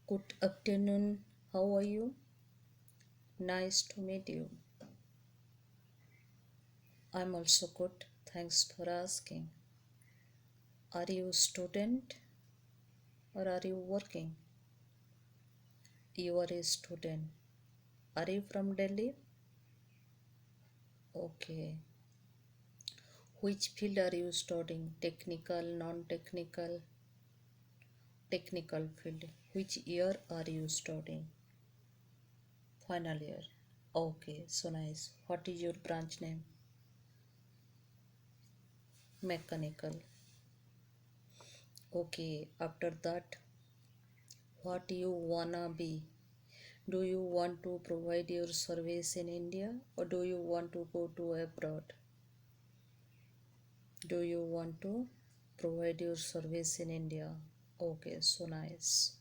Good afternoon. How are you? Nice to meet you. I'm also good. Thanks for asking. Are you a student or are you working? You are a student. Are you from Delhi? Okay. Which field are you studying? Technical, non-technical? Technical field. Which year are you studying? Final year. Okay, so nice. What is your branch name? Mechanical. Okay, after that, what you wanna be? Do you want to provide your service in India or do you want to go to abroad? Do you want to provide your service in India? Okay, so nice.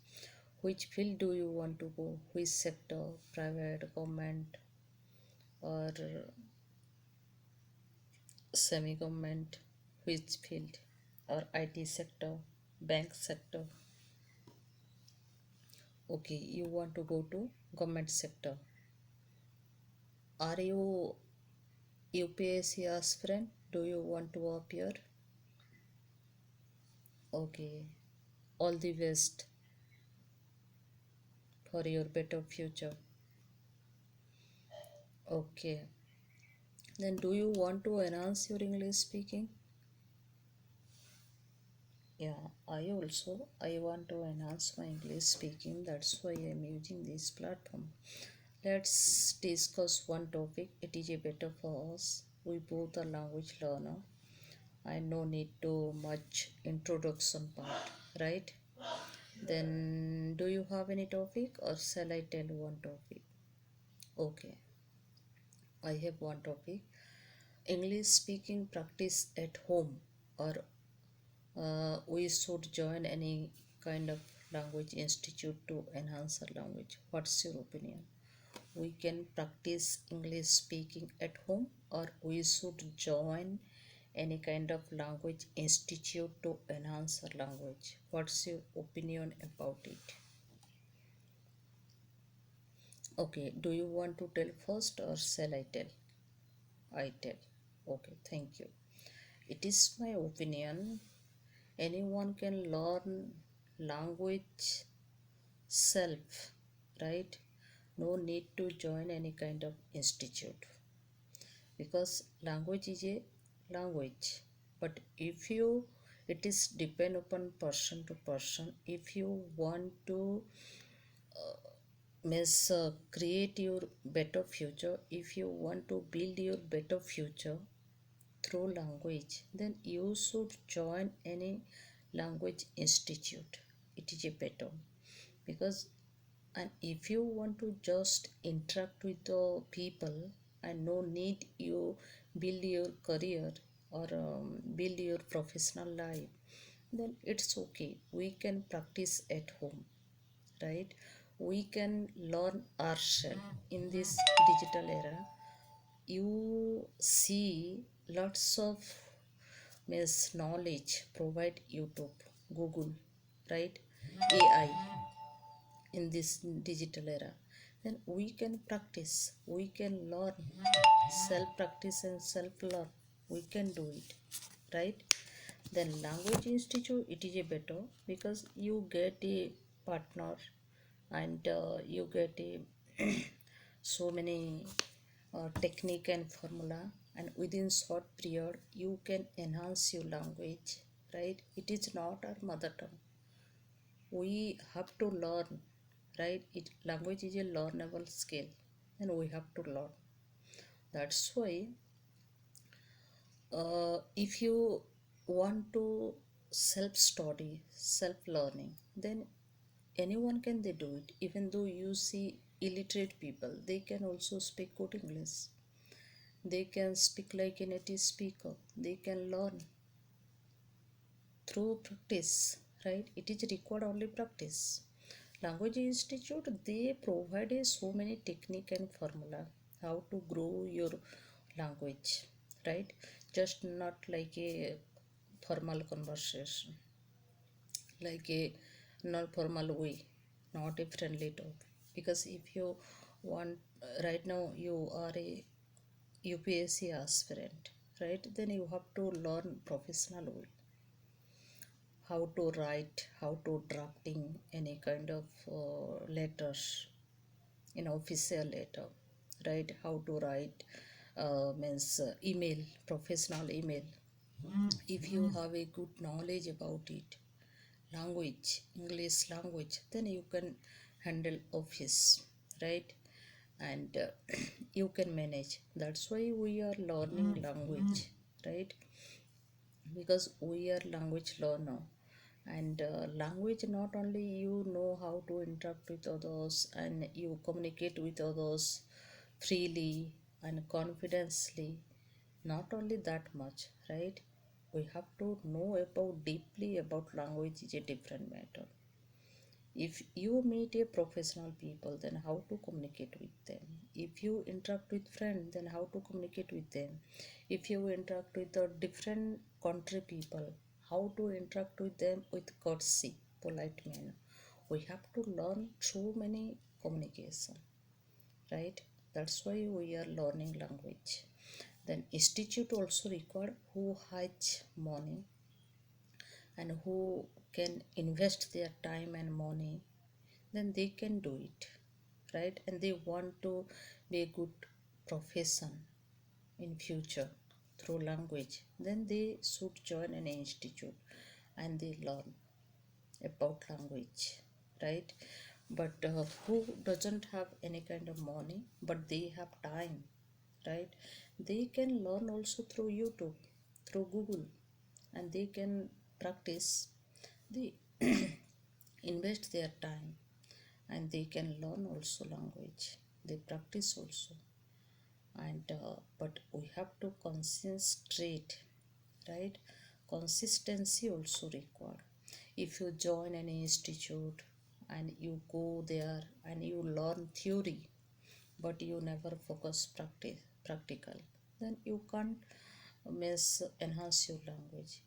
Which field do you want to go? Which sector? Private, government, or semi government? Which field? Or IT sector, bank sector? Okay, you want to go to government sector. Are you UPSC aspirant? Do you want to appear? Okay, all the best for your better future. Okay, then do you want to enhance your English speaking? Yeah, I want to enhance my English speaking. That's why I'm using this platform. Let's discuss one topic. It is a better for us. We both are language learner. I no need to much introduction part, right? Then do you have any topic or shall I tell one topic? Okay, I have one topic. English speaking practice at home or we should join any kind of language institute to enhance our language. What's your opinion? We can practice English speaking at home or we should join any kind of language institute to enhance our language. What's your opinion about it? Okay, do you want to tell first or shall I tell? I tell. Okay, thank you. It is my opinion anyone can learn language self, right? No need to join any kind of institute because language is a language. But if you it is depend upon person to person. If you want to create your better future, if you want to build your better future through language, then you should join any language institute. It is a better because and if you want to just interact with the people and no need you build your career or build your professional life, then it's okay, we can practice at home, right? We can learn ourselves in this digital era. You see lots of knowledge provide YouTube, Google, right? AI in this digital era. Then we can practice, we can learn, self practice and self learn, we can do it, right? Then language institute, it is a better because you get a partner and you get a so many technique and formula, and within short period you can enhance your language, right? It is not our mother tongue, we have to learn, right? It language is a learnable skill and we have to learn. That's why if you want to self study, self learning, then anyone can they do it. Even though you see illiterate people, they can also speak good English, they can speak like a native speaker, they can learn through practice, right? It is required only practice. Language institute, they provide so many technique and formula how to grow your language, right? Just not like a formal conversation, like a non formal way, not a friendly topic. Because if you want, right now you are a UPSC aspirant, right? Then you have to learn professional way, how to write, how to drafting any kind of letters in official letter, right? How to write means email, professional email. If you have a good knowledge about it, language, English language, then you can handle office, right? And you can manage. That's why we are learning language, right? Because we are language learner. And language, not only you know how to interact with others and you communicate with others freely and confidently, not only that much, right? We have to know about deeply about language is a different matter. If you meet a professional people, then how to communicate with them? If you interact with friends, then how to communicate with them? If you interact with a different country people, how to interact with them with courtesy, polite manner? We have to learn so many communication, right? That's why we are learning language. Then institute also require who has money and who can invest their time and money, then they can do it, right? And they want to be a good profession in future through language, then they should join an institute and they learn about language, right? But who doesn't have any kind of money but they have time, right? They can learn also through YouTube, through Google, and they can practice. They invest their time and they can learn also language, they practice also. And but we have to concentrate, right? Consistency also required. If you join an institute and you go there and you learn theory but you never focus practical, then you can't miss enhance your language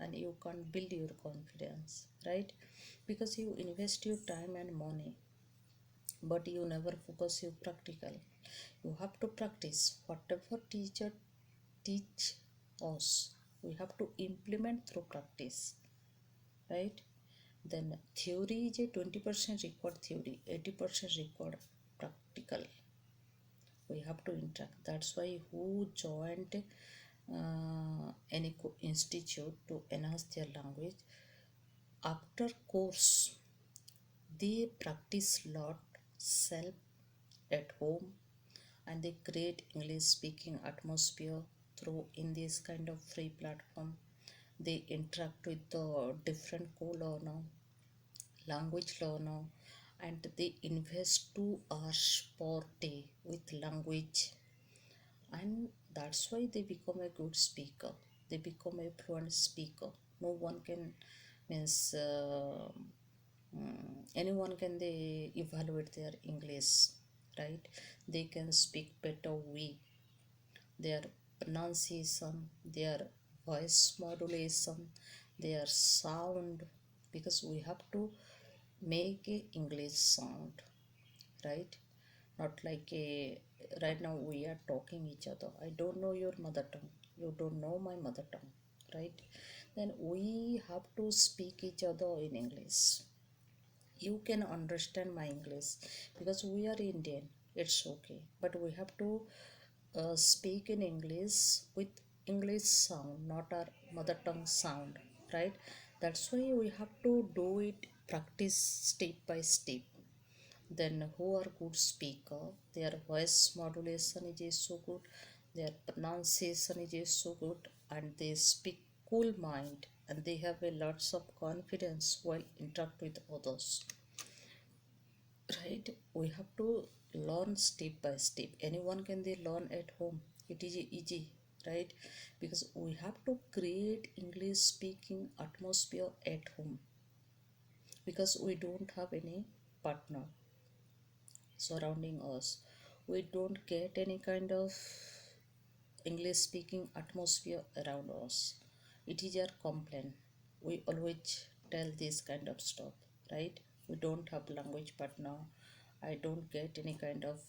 and you can't build your confidence, right? Because you invest your time and money but you never focus your practical. You have to practice whatever teacher teach us, we have to implement through practice, right? Then theory is a 20% required theory, 80% required practical. We have to interact. That's why who joined any institute to enhance their language, after course they practice lot self at home, and they create English speaking atmosphere through in this kind of free platform. They interact with the different co-learner, language learner, and they invest 2 hours per day with language, and that's why they become a good speaker. They become a fluent speaker. No one can means anyone can they evaluate their English, right? They can speak better way, their pronunciation, their voice modulation, their sound, because we have to make a English sound, right? Not like a right now we are talking each other. I don't know your mother tongue. You don't know my mother tongue, right? Then we have to speak each other in English. You can understand my English because we are Indian. It's okay, but we have to speak in English with English sound, not our mother tongue sound, right? That's why we have to do it, practice step by step. Then who are good speaker, their voice modulation is so good, their pronunciation is so good, and they speak cool mind and they have a lots of confidence while interact with others, right? We have to learn step by step. Anyone can they learn at home, it is easy, right? Because we have to create English speaking atmosphere at home, because we don't have any partner surrounding us. We don't get any kind of English speaking atmosphere around us. It is our complaint. We always tell this kind of stuff, right? we don't have language partner, I don't get any kind of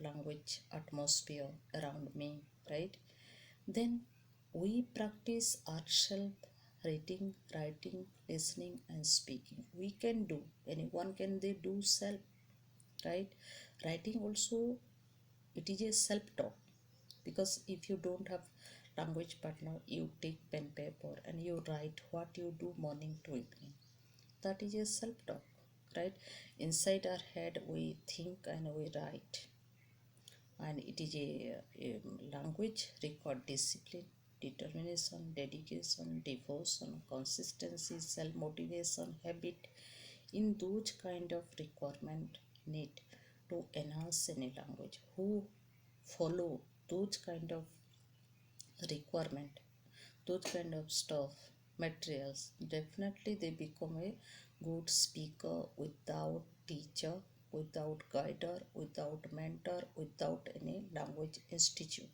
language atmosphere around me, right? Then we practice ourselves reading, writing, listening, and speaking. We can do, anyone can they do self, right? Writing also, it is a self talk, because if you don't have language partner, you take pen paper and you write what you do morning to evening. That is a self talk, right? Inside our head we think and we write, and it is a language record discipline, determination, dedication, devotion, consistency, self motivation, habit. In those kind of requirement need to enhance any language, who follow those kind of requirement, those kind of stuff, materials, definitely they become a good speaker without teacher, without guider, without mentor, without any language institute.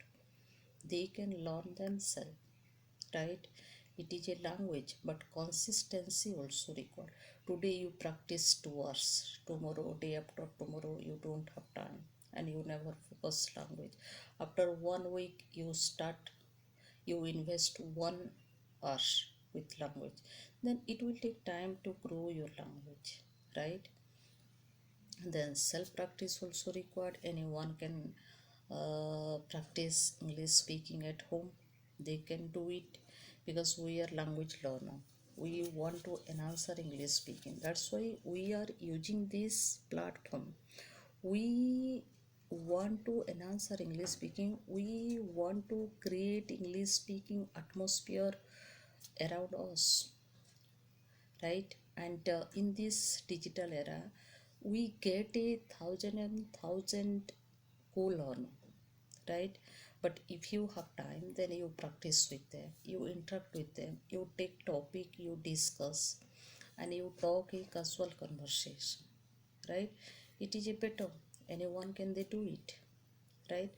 They can learn themselves, right? It is a language, but consistency also required. Today you practice 2 hours, tomorrow, day after tomorrow, you don't have time and you never focus language. After 1 week you start, you invest 1 hour with language, then it will take time to grow your language, right? Then self practice also required. Anyone can practice English speaking at home, they can do it, because we are language learner, we want to enhance our English speaking. That's why we are using this platform. We want to enhance our English speaking, we want to create English speaking atmosphere around us, right? And in this digital era, we get a thousand and thousand co-learner, right? But if you have time, then you practice with them, you interact with them, you take topic, you discuss, and you talk a casual conversation, right? It is a better, anyone can they do it, right?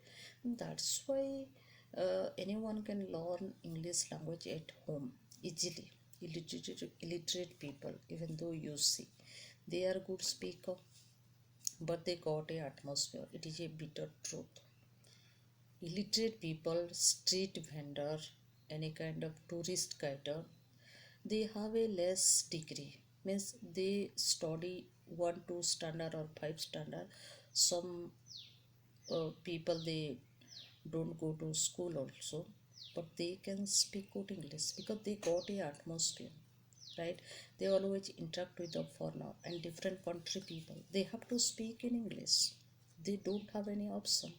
That's why anyone can learn English language at home easily. Illiterate people, even though you see they are good speaker, but they got a atmosphere, it is a bitter truth. Illiterate people, street vendor, any kind of tourist guider, they have a less degree, means they study 1 2 standard or 5 standard. Some people they don't go to school also, but they can speak good English because they got a atmosphere, right? They always interact with the foreigner and different country people, they have to speak in English, they don't have any option,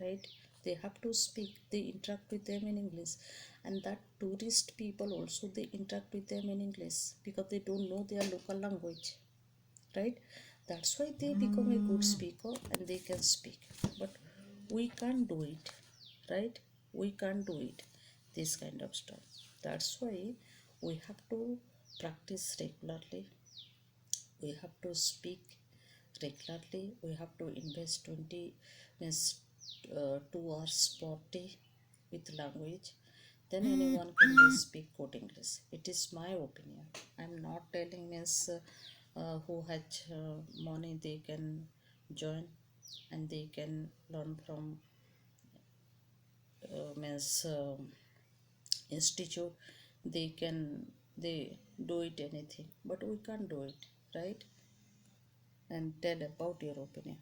right? They have to speak, they interact with them in English. And that tourist people also, they interact with them in English because they don't know their local language, right? That's why they become a good speaker and they can speak. But we can't do it, right? We can't do it, this kind of stuff. That's why we have to practice regularly, we have to speak regularly, we have to invest 20 means 2 hours per day with language, then anyone can speak good English. It is my opinion. I'm not telling means who has money they can join and they can learn from means institute, they can they do it anything, but we can't do it, right? And tell about your opinion.